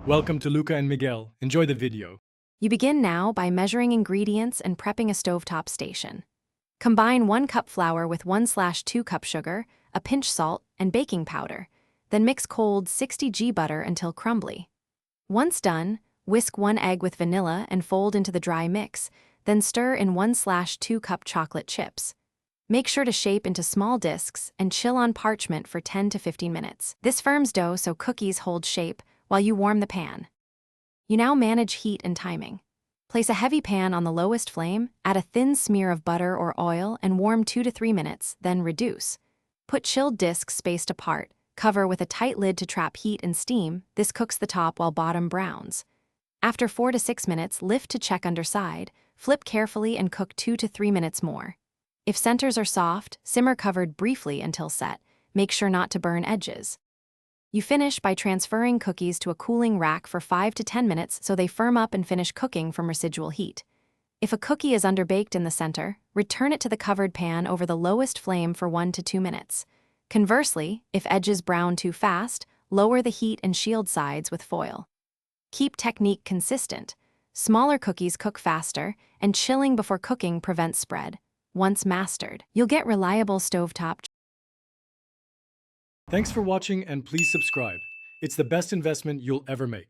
Welcome to Luca and Miguel. Enjoy the video. You begin now by measuring ingredients and prepping a stovetop station. Combine 1 cup flour with 1/2 cup sugar, a pinch salt, and baking powder. Then mix cold 60 g butter until crumbly. Once done, whisk 1 egg with vanilla and fold into the dry mix, then stir in 1/2 cup chocolate chips. Make sure to shape into small discs and chill on parchment for 10 to 15 minutes. This firms dough so cookies hold shape while you warm the pan. You now manage heat and timing. Place a heavy pan on the lowest flame, add a thin smear of butter or oil, and warm 2 to 3 minutes, then reduce. Put chilled discs spaced apart, cover with a tight lid to trap heat and steam. This cooks the top while bottom browns. After 4 to 6 minutes, lift to check underside, flip carefully and cook 2 to 3 minutes more. If centers are soft, simmer covered briefly until set. Make sure not to burn edges. You finish by transferring cookies to a cooling rack for 5 to 10 minutes so they firm up and finish cooking from residual heat. If a cookie is underbaked in the center, return it to the covered pan over the lowest flame for 1 to 2 minutes. Conversely, if edges brown too fast, lower the heat and shield sides with foil. Keep technique consistent. Smaller cookies cook faster, and chilling before cooking prevents spread. Once mastered, you'll get reliable stovetop. Thanks for watching and please subscribe. It's the best investment you'll ever make.